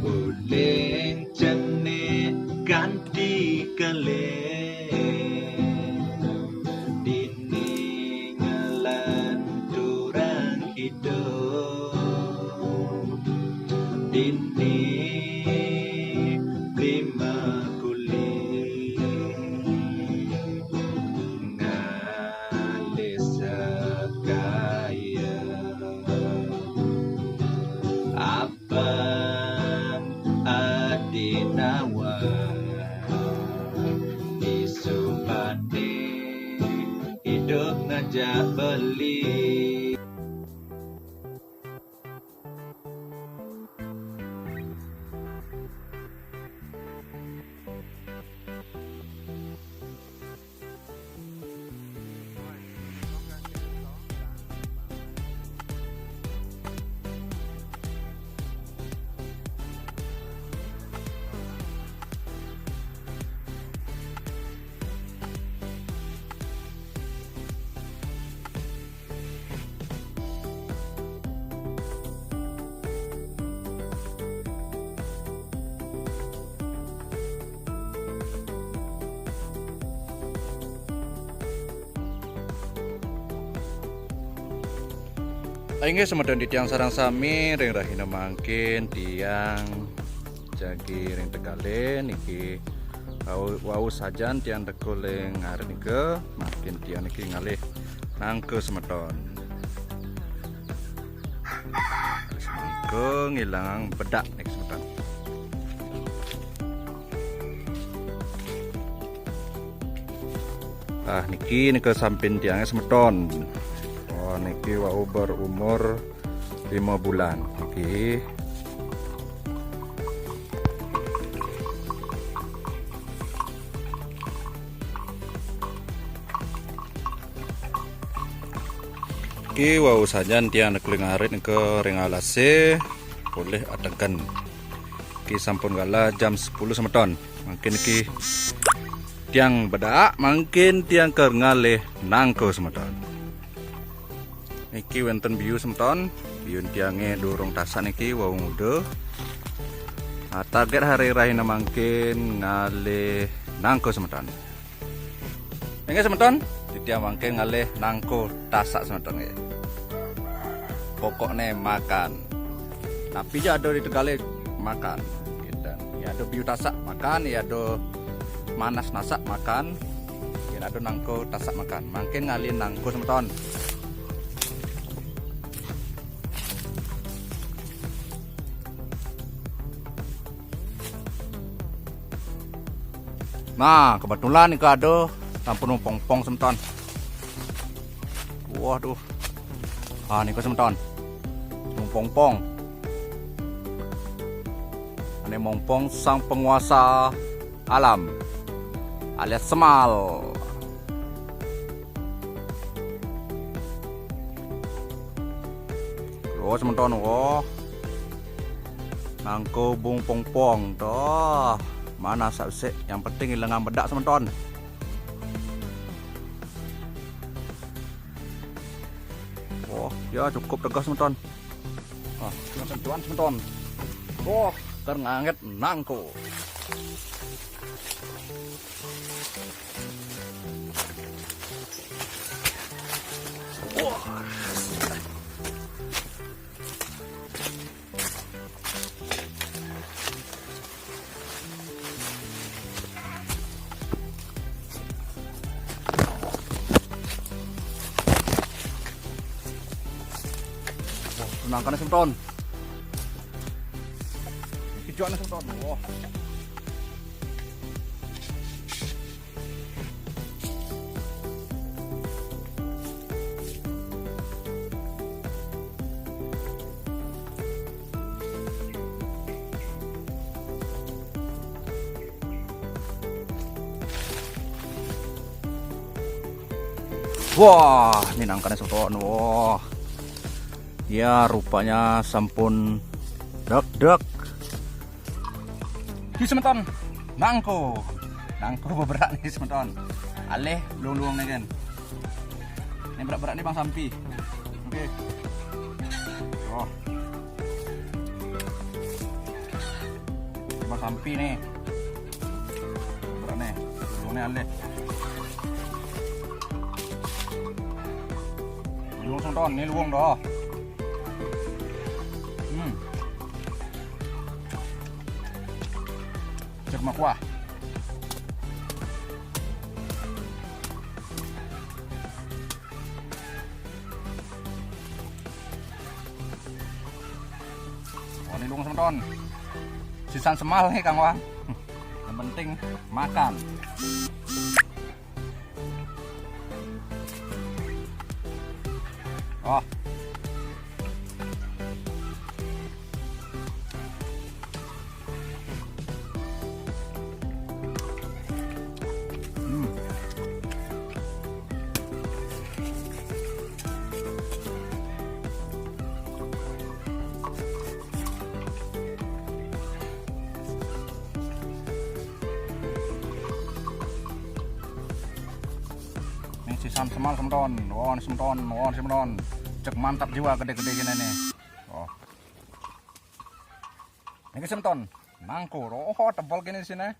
Boleh jenik ganti kelih dini ngelanturan hidup dini lima kulit ngalih sekaya abang adinawa disubani hidup ngajak beli. Aingge semedon di tiang sarang sami ring rahina mangkin tiang jagi ring tegale niki wau sajan tiang dekuleng arep nike makin tiang niki ngalih nangke semedon semangke ngilang bedak nek semedon. Niki sampin tiangnya semedon. Niki wau berumur 5 bulan. Niki wau sajan tiang nekling arit ke ring alase boleh adegan. Ki sampun gala jam 10 semeton. Mungkin ki tiang bedak mungkin tiang ke ngalih nangko semeton. Niki wonten biu semeton, biun tiange durung tasak niki wau muda. Target hari rahina mangkin ngalih nangko semeton. Nggih semeton, tiang mangkin ngalih nangko tasak semeton nggih. Pokoknya makan. Tapi ya ada di tegale makan. Dan ya ada biu tasak makan, ya ada manas nasak makan, ya ada nangko tasak makan. Mangkin ngalih nangko semeton. Nah, kebetulan nih kado sampun pong-pong semeton. Waduh. Nih semeton. Pong-pong. Ane mongpong sang penguasa alam alias Semal. Lo semeton nangko bung pong-pong toh. Mana sik yang penting ilang bedak semeton. Ya cukup tegas semeton. Sentuhan semeton. Ternganget nangko. Nangkane semeton. Hijauan semeton. Wah, ini nangkane semeton. Wah. Ya rupanya sampun dek. Ki semeton nangko beberak nih semeton. Aleh luang nih kan. Ini berat-berat nih Bang Sampi. Oke. Oh, Bang Sampi nih. Berat nih, luangnya alih. Luang sonton, ini luang dah. Cek makwah. Oh, ini luang sonton. Sisan semal nih Kang Wang. Yang penting makan. Oh. Sisan semal semton, won semton, won semton, cek mantap jiwa gede-gede gini nih. Oh, ini semton, nangkur, oh tebal gini di sini.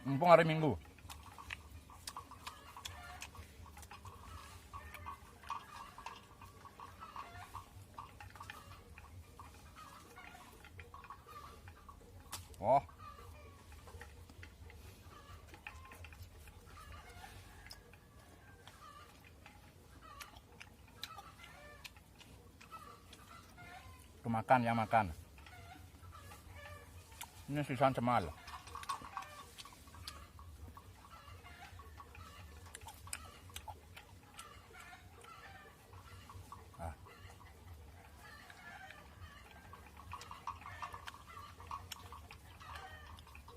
Mumpung hari Minggu. Oh. Makan ya makan. Ini sisan semal.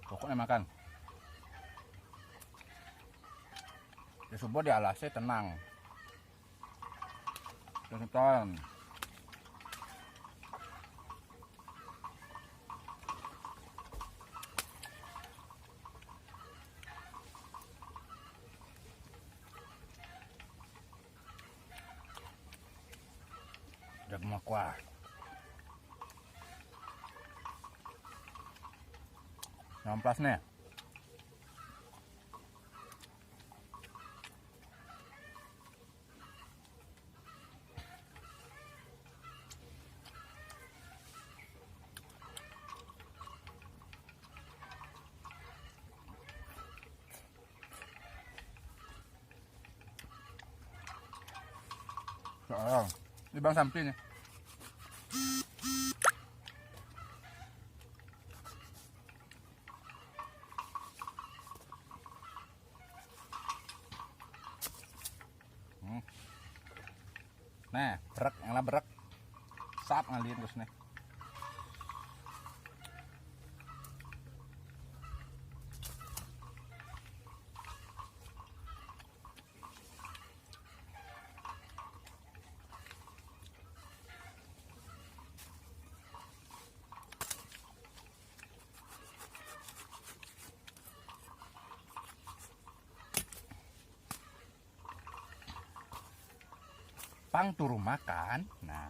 Pokoknya makan. Di subuh di alasnya tenang. Tonton. Jag makwah. Namplas nih. Soalnya, ini Bang Sampi nih. Nah, berak, yang lah berak. Sap ngalir terus nih. Pang turu makan. Nah,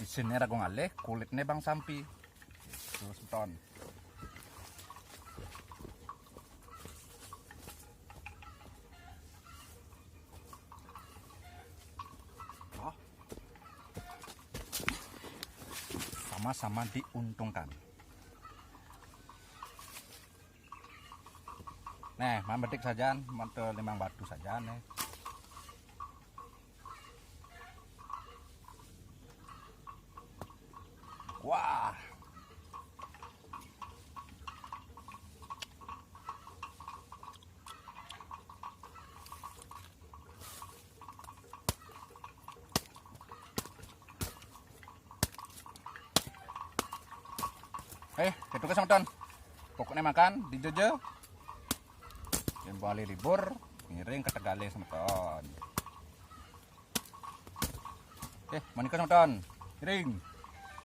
di sini ragu ngalih kulitnya Bang Sampi. Terus ton. Oh. Sama-sama diuntungkan. Nah, membetik saja, mantel limang batu saja nih. Wah. Itu kesempatan. Pokoknya makan di Jojo. Kembali libur, ngiring ke Tegalih semton. Manika semton. Ngiring.